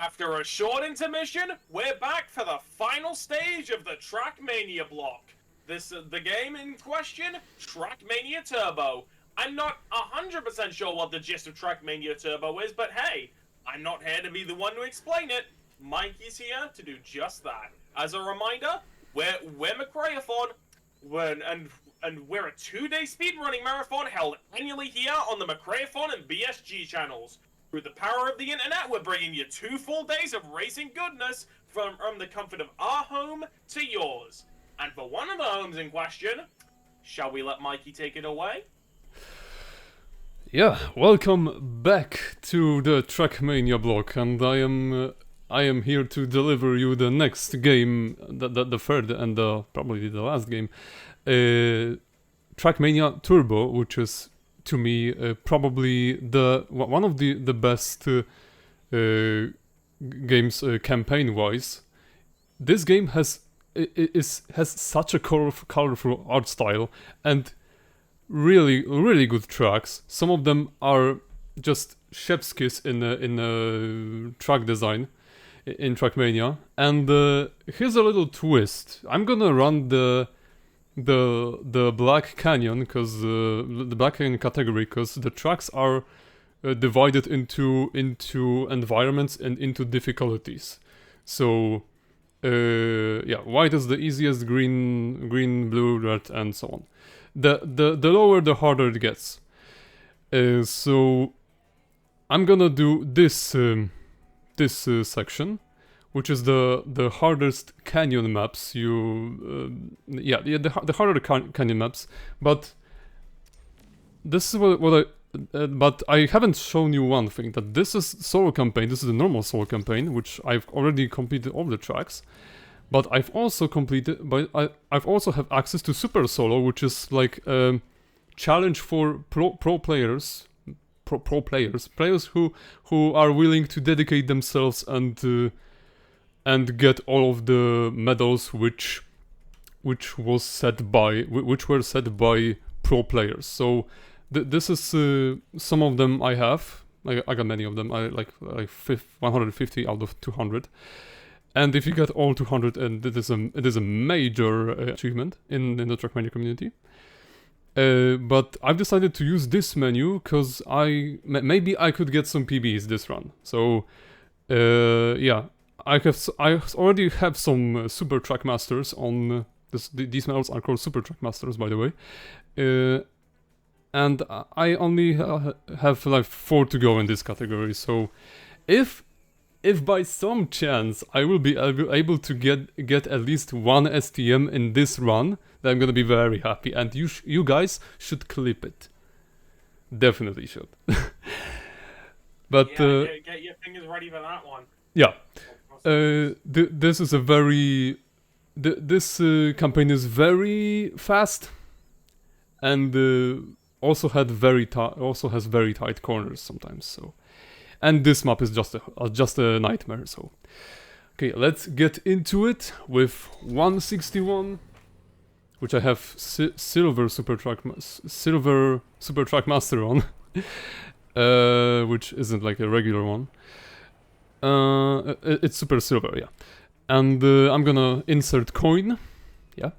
After a short intermission, we're back for the final stage of the TrackMania block. The game in question, TrackMania Turbo. I'm not 100% sure what the gist of TrackMania Turbo is, but hey, I'm not here to be the one to explain it. MyKey's here to do just that. As a reminder, we're McRaeathon, and we're a 2-day speedrunning marathon held annually here on the McRaeathon and BSG channels. Through the power of the internet, we're bringing you 2 full days of racing goodness from the comfort of our home to yours. And for one of the homes in question, shall we let MyKey take it away? Yeah, welcome back to the TrackMania block, and I am here to deliver you the next game, the third and probably the last game, TrackMania Turbo, which is to me probably one of the best games campaign-wise. This game has such a colorful art style and really good tracks. Some of them are just chef's kiss in track design in TrackMania. And here's a little twist. I'm gonna run the Black Canyon, because the Black Canyon category, because the tracks are divided into environments and into difficulties. So yeah, white is the easiest, green, blue, red, and so on. The lower, the harder it gets. So I'm gonna do this section, which is the hardest canyon maps. The harder canyon maps. But this is what but I haven't shown you one thing, that this is solo campaign. This is a normal solo campaign, which I've already completed all the tracks. But I've also I've also have access to Super Solo, which is like a challenge for pro players who are willing to dedicate themselves and get all of the medals which were set by pro players. So this is some of them I have. I got many of them. I like 150 out of 200. And if you get all 200, and it is a major achievement in the TrackMania community. But I've decided to use this menu because maybe I could get some PBs this run. So yeah, I already have some Super Trackmasters on this. These medals are called Super Trackmasters, by the way. And I only have like 4 to go in this category. So if by some chance I will be able to get at least one STM in this run, then I'm gonna be very happy, and you guys should clip it. Definitely should. But yeah, get your fingers ready for that one. Yeah, this is a very this campaign is very fast, and also has very tight corners sometimes. So. And this map is just a nightmare. So, okay, let's get into it with 161, which I have silver Super Trackmaster on, which isn't like a regular one. It's super silver, yeah. And I'm gonna insert coin, yeah,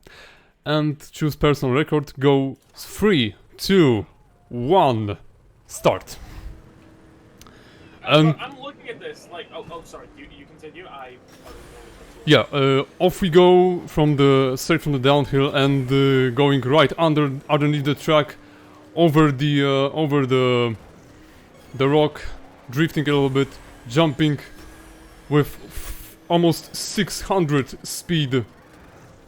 and choose personal record. Go 3, 2, 1, start. I'm looking at this like, oh, sorry. You continue. Yeah, off we go straight from the downhill, and going right underneath the track, over the rock, drifting a little bit, jumping with almost 600 speed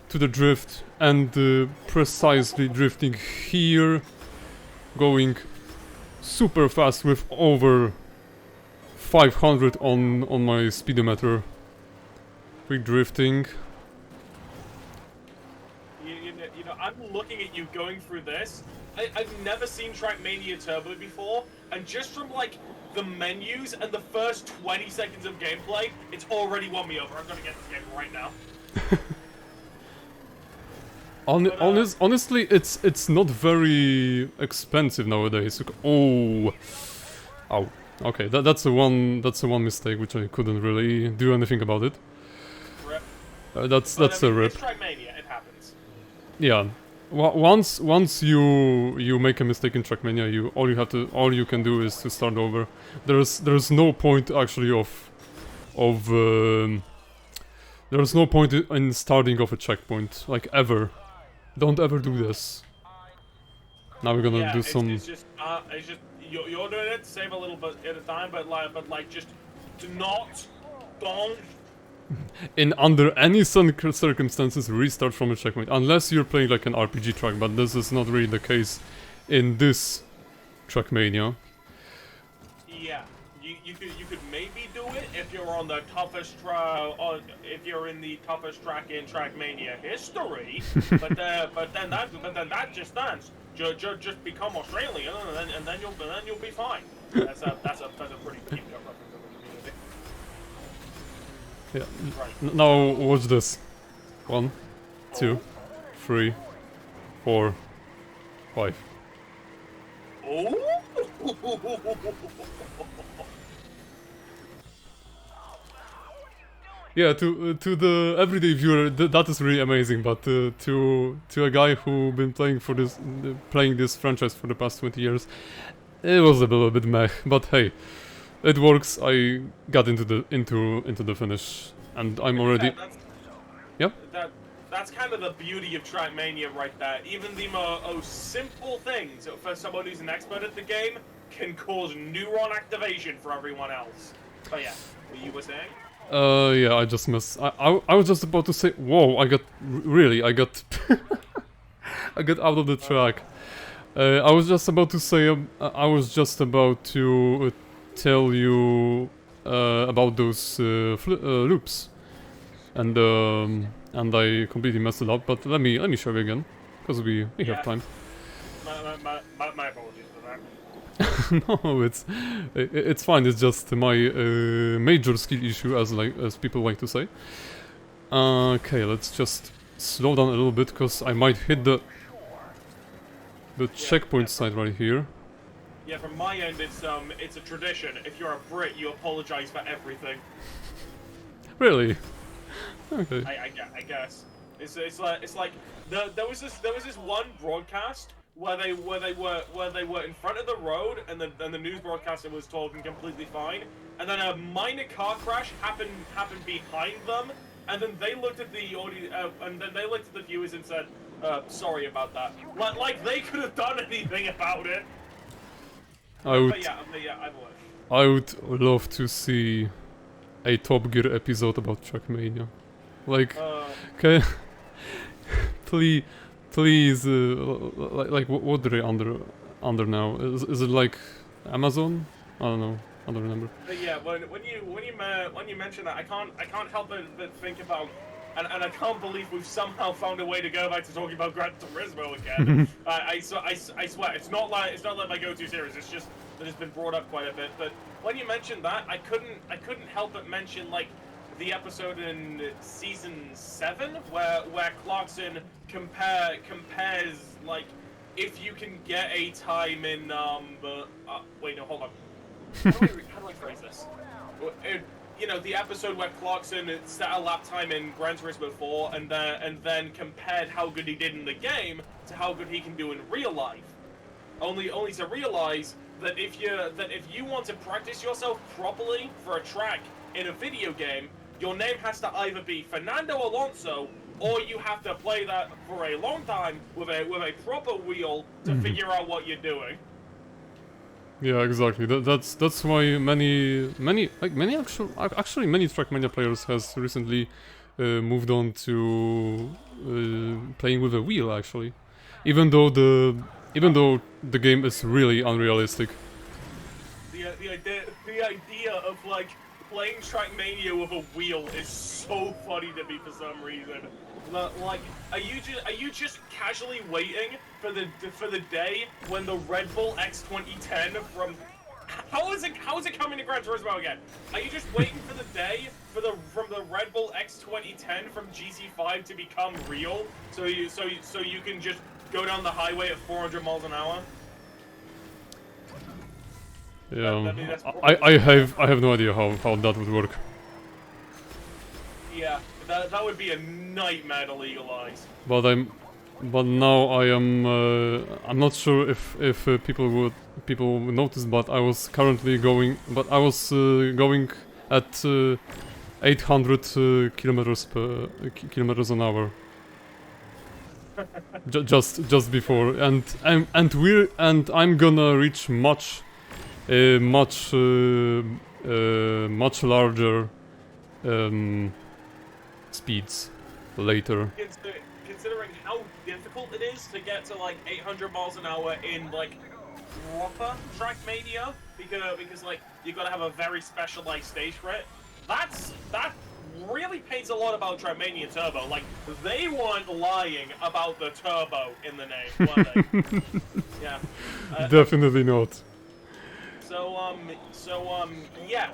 to the drift, and precisely drifting here, going super fast with over 500 on my speedometer. Quick drifting. You know, I'm looking at you going through this. I've never seen TrackMania Turbo before, and just from like the menus and the first 20 seconds of gameplay, it's already won me over. I'm gonna get this game right now. Honestly, it's not very expensive nowadays. Oh, ow. Okay, that's the one mistake which I couldn't really do anything about it. Rip. That's But, a I mean, rip. it's TrackMania, it happens. Yeah. Once you make a mistake in TrackMania, all you can do is to start over. There's no point actually of there's no point in starting off a checkpoint, like ever. Don't ever do this. Now we're gonna Yeah, do it's some. just you're doing it to save a little bit at a time, but like just do not, don't. In under any circumstances, restart from a checkpoint, unless you're playing like an RPG track. But this is not really the case in this TrackMania. Yeah, you could maybe do it if you're on the toughest track, or if you're in the toughest track in TrackMania history. but then that just stands. Just become Australian, and then you'll be fine. That's a pretty deep cut reference in the community. Yeah. Right. Now watch this. 1, 2, 3, 4, 5. Oh. Yeah, to the everyday viewer, that is really amazing. But to a guy who been playing this franchise for the past 20 years, it was a little bit meh. But hey, it works. I got into the finish, and I'm already. Yep. That's kind of the beauty of TrackMania right there. Even the most simple things for someone who's an expert at the game can cause neuron activation for everyone else. But yeah, what you were saying? Yeah, I just missed. I was just about to say, whoa! I got I got I got out of the track. I was just about to say, I was just about to tell you about those loops, and I completely messed it up. But let me show you again, because we have time. My apologies for that. No, it's fine. It's just my major skill issue, as people like to say. Okay, let's just slow down a little bit, because I might hit the checkpoint side right here. Yeah, from my end, it's a tradition. If you're a Brit, you apologize for everything. Really? Okay. I guess it's like there was this one broadcast where they were in front of the road, and the news broadcaster was talking completely fine, and then a minor car crash happened behind them, and then they looked at the audience, and then they looked at the viewers and said, "Sorry about that." Like they could have done anything about it. But yeah, I would love to see a Top Gear episode about TrackMania. Like, okay, please, like what are they under now? Is it like Amazon? I don't know. I don't remember. But yeah, when you mention that, I can't help but think about, and I can't believe we've somehow found a way to go back to talking about Gran Turismo again. I swear it's not like my go-to series. It's just that it's been brought up quite a bit. But when you mentioned that, I couldn't help but mention like the episode in season 7 where Clarkson compares like if you can get a time in wait, no, hold on. How do I phrase this? You know, the episode where Clarkson set a lap time in Gran Turismo 4 and then compared how good he did in the game to how good he can do in real life. Only to realize that if you want to practice yourself properly for a track in a video game, your name has to either be Fernando Alonso, or you have to play that for a long time with a proper wheel to figure out what you're doing. Yeah, exactly. That's why many TrackMania players has recently moved on to playing with a wheel, actually, even though the game is really unrealistic. The idea of like playing TrackMania with a wheel is so funny to me for some reason. Like, are you just casually waiting for the day when the Red Bull X2010 from how is it coming to Gran Turismo again? Are you just waiting for the day from the Red Bull X2010 from GT5 to become real, so you can just go down the highway at 400 miles an hour? Yeah, That's I have no idea how that would work. Yeah, that would be a nightmare to legalize. But now I am. I'm not sure if people would notice, but I was currently going. But I was going at 800 kilometers an hour. Just before, and I'm gonna reach much much larger speeds later. Considering how difficult it is to get to like 800 miles an hour in like proper TrackMania, because like you gotta have a very specialized stage for it. That really paints a lot about TrackMania Turbo. Like they weren't lying about the turbo in the name, were they? Yeah. Definitely not. Yeah.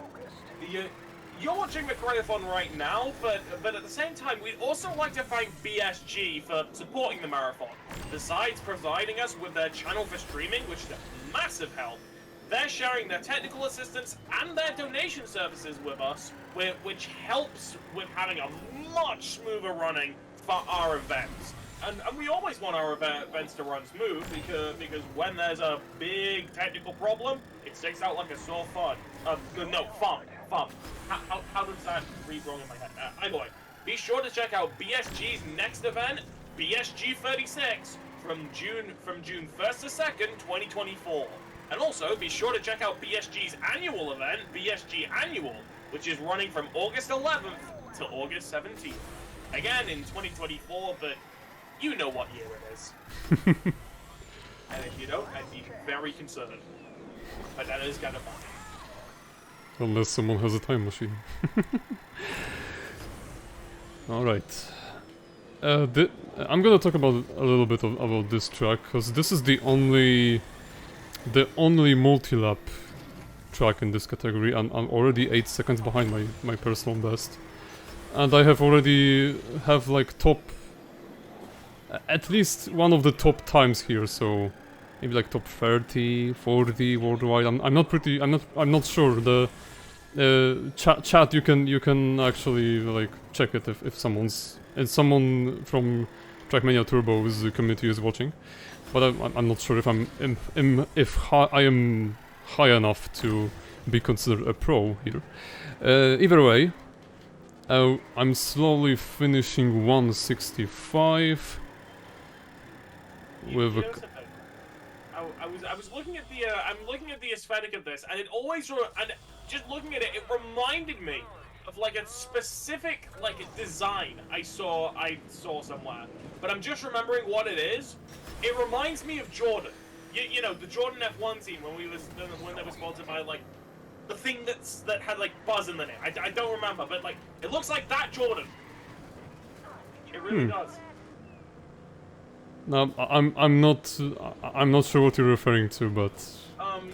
You're watching McRaeathon right now, but at the same time, we'd also like to thank BSG for supporting the marathon. Besides providing us with their channel for streaming, which is a massive help, they're sharing their technical assistance and their donation services with us, which helps with having a much smoother running for our events. And we always want our events to run smooth because when there's a big technical problem, it sticks out like a sore thumb. Thumb. How does that read wrong in my head? Anyway, be sure to check out BSG's next event, BSG 36, from June 1st to 2nd, 2024. And also, be sure to check out BSG's annual event, BSG Annual, which is running from August 11th to August 17th. Again, in 2024, but you know what year it is. And if you don't, I'd be very concerned. But that is kind of funny. Unless someone has a time machine. Alright. I'm gonna talk about a little bit about this track, because this is the only multi-lap track in this category, and I'm already 8 seconds behind my personal best. And I have already have like top, at least one of the top times here, so maybe like top 30, 40 worldwide. I'm not sure. The chat you can actually like check it if someone from TrackMania Turbo's community is watching, but I'm not sure if I am high enough to be considered a pro here. Either way, I'm slowly finishing 165 with a. I was looking at the I'm looking at the aesthetic of this, and it always and just looking at it, it reminded me of like a specific like design I saw somewhere, but I'm just remembering what it is. It reminds me of Jordan. You know, the Jordan F1 team when they were sponsored by like the thing that had like Buzz in the name. I don't remember, but like it looks like that Jordan. It really does. No, I'm not sure what you're referring to, but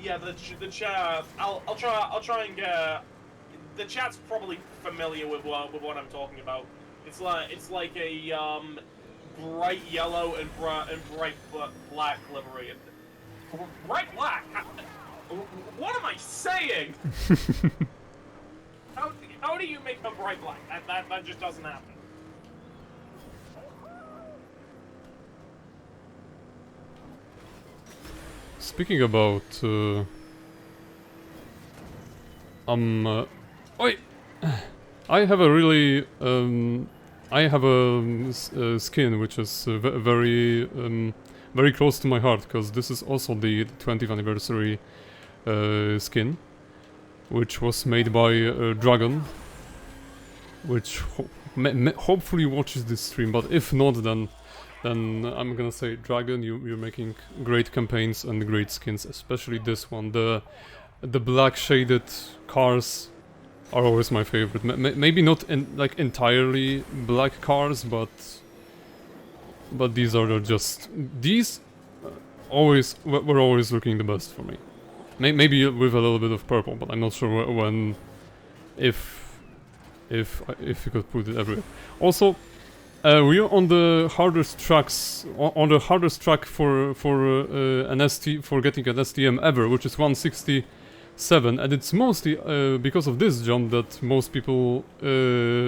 yeah, the chat. I'll try and get. The chat's probably familiar with what I'm talking about. It's like a bright yellow and bright black livery. Bright black. What am I saying? How do you make a bright black? That just doesn't happen. Speaking about wait, I have a really skin which is very close to my heart, because this is also the 20th anniversary skin, which was made by Dragon, which hopefully watches this stream, but if not, then I'm gonna say, Dragon, you're making great campaigns and great skins, especially this one. The black shaded cars are always my favorite. Maybe not like entirely black cars, but these are just always were always looking the best for me. Maybe with a little bit of purple, but I'm not sure when, if you could put it everywhere. Also, we are on the hardest tracks, on the hardest track for getting an STM ever, which is 167 7, and it's mostly because of this jump that most people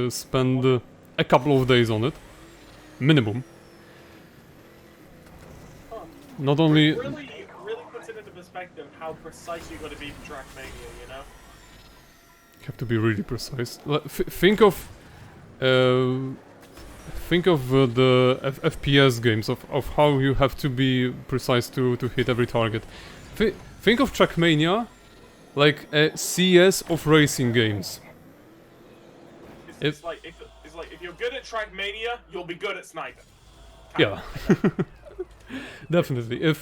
spend a couple of days on it, minimum. Huh. Not only Really puts it into perspective how precise you're going to be for TrackMania, you know? you have to be really precise. Think of the FPS games of how you have to be precise to hit every target. Think of TrackMania like a CS of racing games. It's like if you're good at TrackMania, you'll be good at sniping. Yeah, definitely.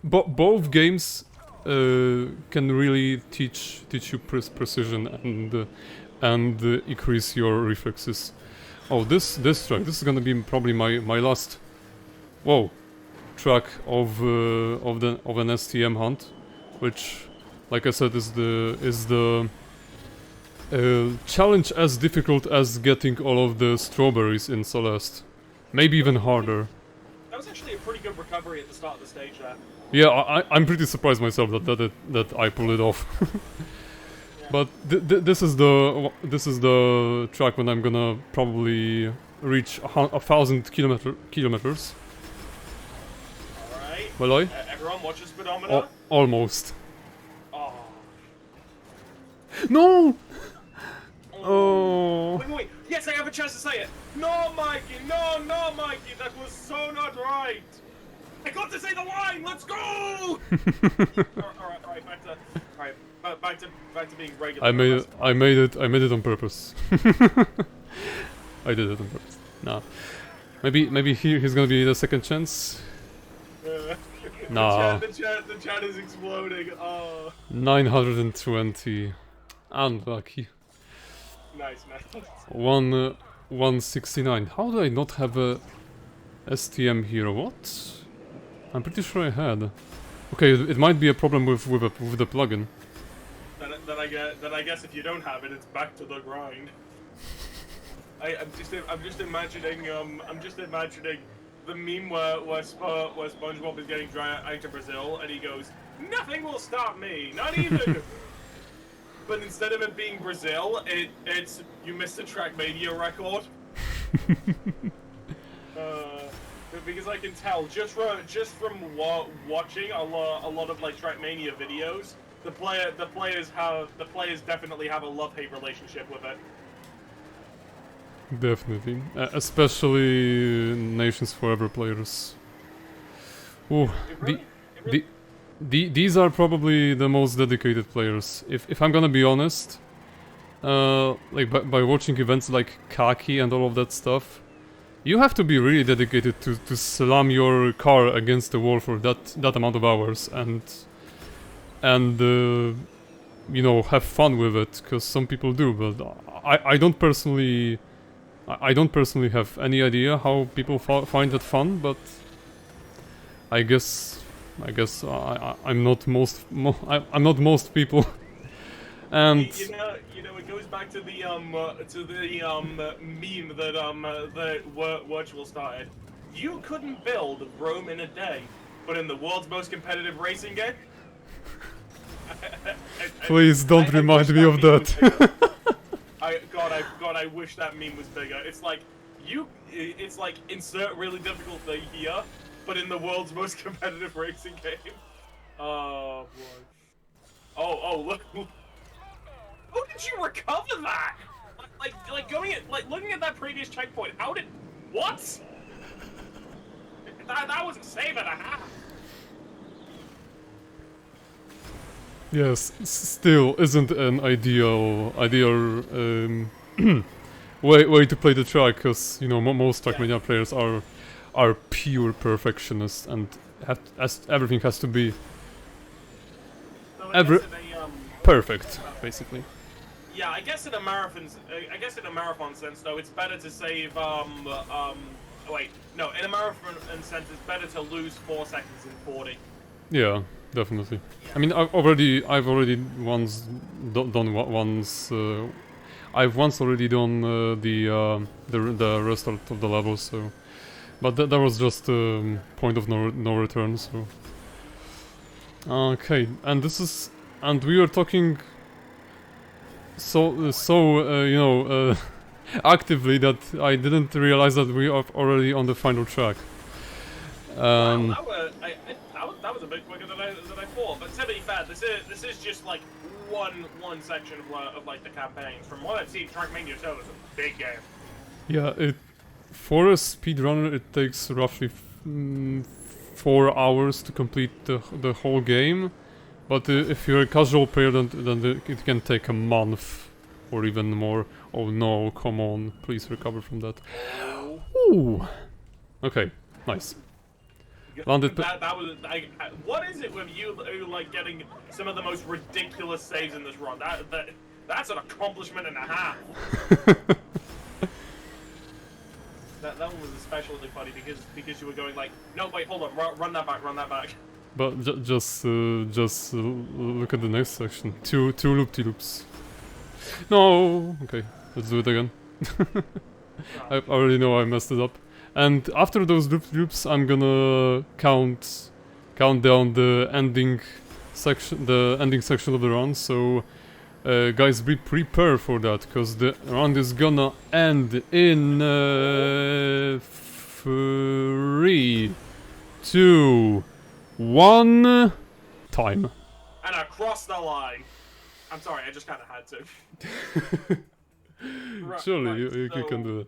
Both games can really teach you precision and increase your reflexes. Oh, this track. This is gonna be probably my last, track of an STM hunt, which, like I said, is the challenge as difficult as getting all of the strawberries in Celeste, maybe even harder. That was actually a pretty good recovery at the start of the stage there. Yeah, I'm pretty surprised myself that I pulled it off. Yeah. But this is the track when I'm gonna probably reach 1,000 kilometers. Alright. Will I? Everyone watch the speedometer. Almost. Oh. No! Oh. Wait. Yes, I have a chance to say it. No, Mikey. No, Mikey. That was so not right. I got to say the line. Let's go. All right. Back to being regular. I made it on purpose. I did it on purpose. Nah. Maybe he's gonna be the second chance. Nah. The chat is exploding. Oh. 920. Unlucky. Nice. 169. How do I not have a STM here? What? I'm pretty sure I had. Okay, it might be a problem with the plugin. Then I guess if you don't have it, it's back to the grind. I'm just imagining the meme where SpongeBob is getting dragged out to Brazil and he goes, "Nothing will stop me, not even." But instead of it being Brazil, it's you missed a TrackMania record. Because I can tell just from watching a lot of like TrackMania videos, the players definitely have a love-hate relationship with it. Definitely, especially Nations Forever players. Ooh, these are probably the most dedicated players. If I'm gonna be honest, like by watching events like Khaki and all of that stuff, you have to be really dedicated to slam your car against the wall for that amount of hours and you know, have fun with it, because some people do, but I don't personally have any idea how people find it fun, but I guess I'm not most people. And you know, it goes back to the meme that Virtual started. You couldn't build Rome in a day, but in the world's most competitive racing game. Please don't remind me of that. God, I wish that meme was bigger. It's like it's like insert really difficult thing here, but in the world's most competitive racing game. Oh boy. Oh look. How did you recover that? Like looking at that previous checkpoint. How did what? That was a save and a half. Yes, still isn't an ideal way to play the track, because you know most TrackMania players are pure perfectionists and everything has to be perfect, basically. Yeah, I guess in a marathon sense though, it's better to save wait, no, in a marathon sense, it's better to lose 4 seconds in 40. Yeah, definitely. Yeah. I mean, I've already once done once. I've once already done the restart of the level, so. But that was just point of no return. So. Okay, and this is and we were talking actively that I didn't realize that we are already on the final track. Wow, that was a bit quicker than I thought. But to be fair, this is just like one section of like the campaign. From what I've seen, TrackMania Turbo is a big game. Yeah, for a speedrunner it takes roughly 4 hours to complete the whole game. But if you're a casual player, then it can take a month or even more. Oh no, come on, please recover from that. Ooh. Okay, nice. Landed. What is it with you like getting some of the most ridiculous saves in this run? That's an accomplishment and a half. That one was especially funny because you were going like, no wait, hold on, run that back. But just look at the next section. Two loop-de-loops. No. Okay, let's do it again. I already know I messed it up. And after those loop-de-loops, I'm gonna count down the ending section of the run. So, guys, be prepared for that, because the run is gonna end in 3, 2, 1, time. And across the line. I'm sorry, I just kind of had to. Surely you can do it.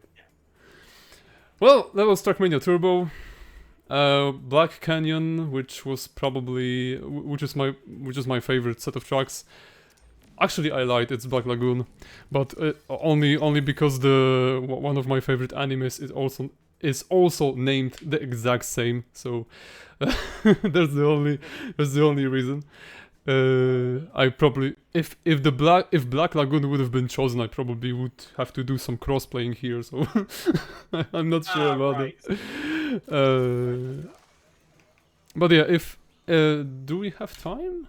Well, that was TrackMania Turbo. Black Canyon, which is my favorite set of tracks. Actually, I lied. It's Black Lagoon, but only because one of my favorite animes is also named the exact same. So that's the only reason. I probably if Black Lagoon would have been chosen, I probably would have to do some cross-playing here. So I'm not sure about it. But yeah, do we have time?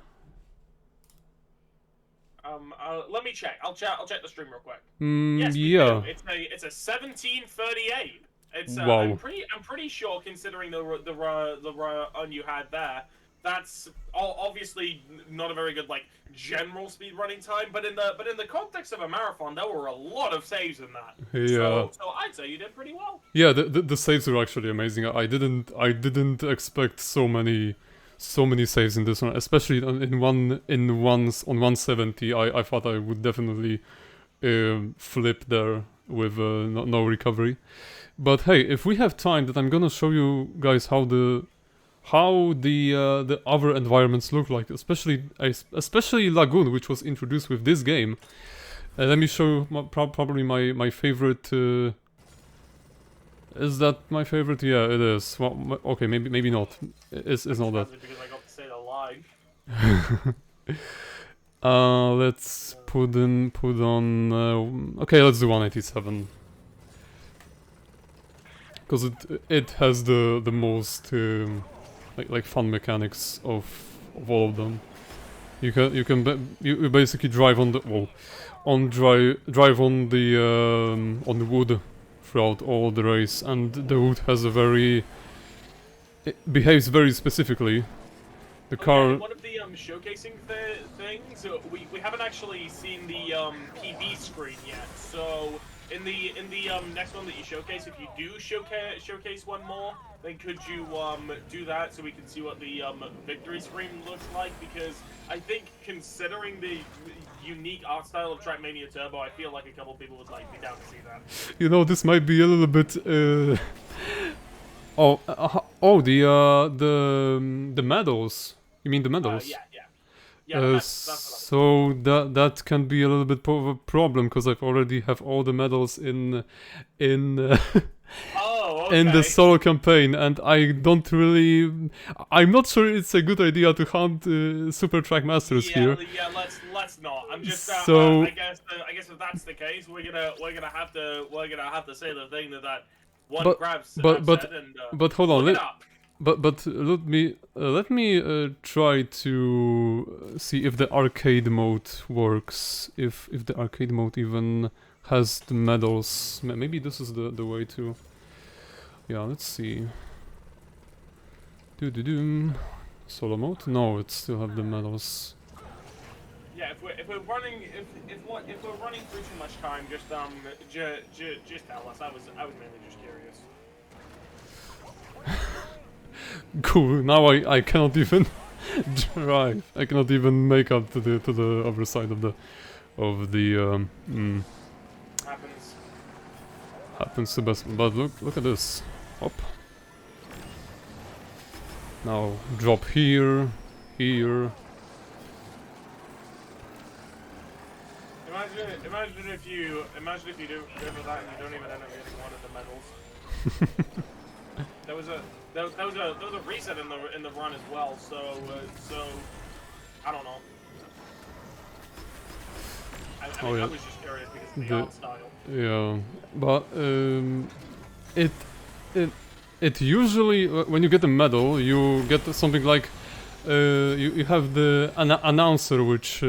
Let me check. I'll check the stream real quick. Yes, we yeah. do. It's a 17:38. It's wow. I'm pretty sure, considering the run you had there, that's obviously not a very good like general speed running time. But in the context of a marathon, there were a lot of saves in that. Yeah. So I'd say you did pretty well. Yeah, the saves were actually amazing. I didn't expect so many saves in this one, especially on 170. I thought I would definitely flip there with no recovery. But hey, if we have time, then I'm gonna show you guys how the other environments look like, especially Lagoon, which was introduced with this game. Let me show you probably my favorite. Is that my favorite? Yeah, it is. Well, okay, maybe not. It's not that. Because I got to say the line. Let's put on. Okay, let's do 187. Because it has the most like fun mechanics of all of them. You basically drive on the drive on the wood throughout all the race, and the wood has it behaves very specifically. The car. One of the showcasing things, we haven't actually seen the PB screen yet. So in the next one that you showcase, if you do showcase one more, then could you do that so we can see what the victory screen looks like? Because I think, considering the unique art style of TrackMania Turbo, I feel like a couple people would like be down to see that. You know, this might be a little bit. The medals. You mean the medals? Yeah. That's so that can be a little bit of a problem, because I've already have all the medals in Oh, okay. in the solo campaign, and I'm not sure it's a good idea to hunt Super Track Masters here. Yeah, let's not. I'm just so I guess if that's the case, we're gonna have to say the thing that one grabs. But hold on. But let me try to see if the arcade mode works. If the arcade mode even has the medals. Maybe this is the way to. Yeah, let's see. Solo mode? No, it still have the medals. Yeah, if we're running if we're running through too much time, just just tell us. I was mainly just curious. Cool. Now I cannot even drive. I cannot even make up to the other side of the Happens. happens to best. But look at this. Hop. Now drop here, here. Imagine if you do that and you don't even end up getting one of the medals. there was a reset in the run as well. So I don't know. I mean, I was just curious because of the art style. Yeah, but it usually when you get a medal, you get something like you have the announcer which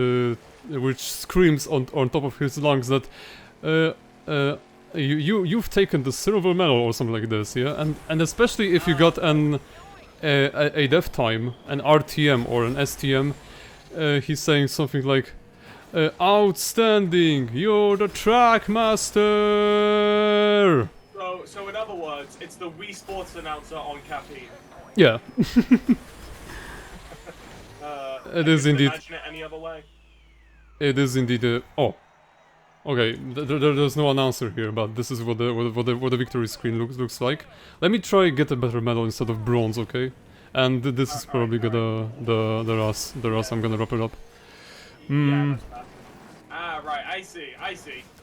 screams on top of his lungs that you've taken the silver medal or something like this, yeah, and especially if you got a death time, an RTM or an STM, he's saying something like, outstanding, you're the track master. So in other words, it's the Wii Sports announcer on caffeine. Yeah. It is indeed. Imagine it any other way. It is indeed. Oh, okay. There's no announcer here, but this is what the victory screen looks like. Let me try get a better medal instead of bronze, okay? And this is probably the Rus. I'm gonna wrap it up. Yeah, right. I see.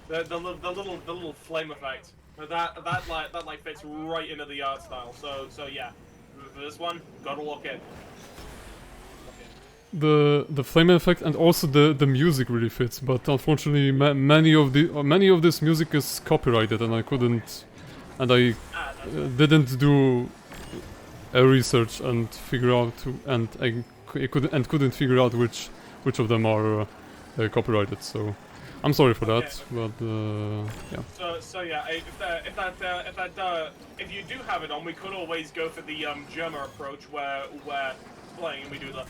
The little flame effect. That fits right into the art style. So yeah, for this one, gotta look in. The flame effect and also the music really fits, but unfortunately many of this music is copyrighted, and I didn't do a research and figure out I couldn't figure out which of them are copyrighted. So I'm sorry for that, but yeah. So yeah, if you do have it on, we could always go for the German approach where playing and we do the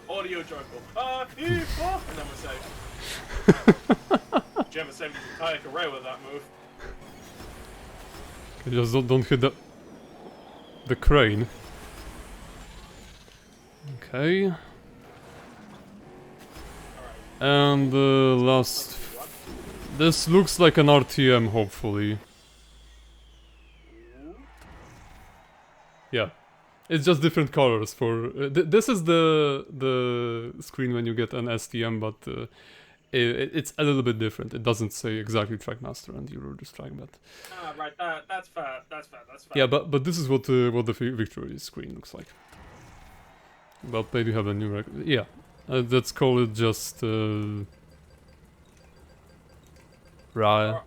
audio joyful and then we're safe. Gemma saved his entire career with that move. Okay, just don't hit the crane. Okay. And the last... This looks like an RTM, hopefully. Yeah. It's just different colors for... this is the screen when you get an STM, but it's a little bit different. It doesn't say exactly Trackmaster and Euro just Track, but... Right, that's fair. Yeah, but this is what the victory screen looks like. But maybe have a new record. Yeah. Let's call it just Ra.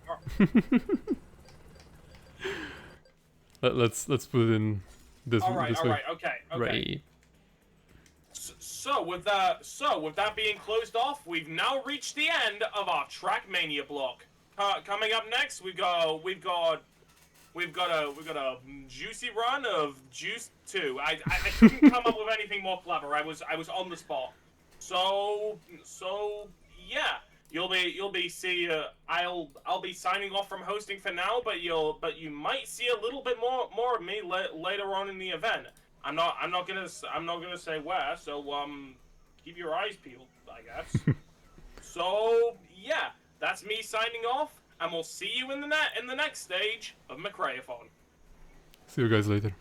let's put it in this way. Alright, okay. Ray. So with that being closed off, we've now reached the end of our TrackMania block. Coming up next, we've got a juicy run of Juice 2. I couldn't come up with anything more clever. I was on the spot. So yeah, I'll be signing off from hosting for now, but you might see a little bit more of me later on in the event. I'm not gonna say where, so keep your eyes peeled, I guess. So yeah, that's me signing off, and we'll see you in the next stage of McRaeathon. See you guys later.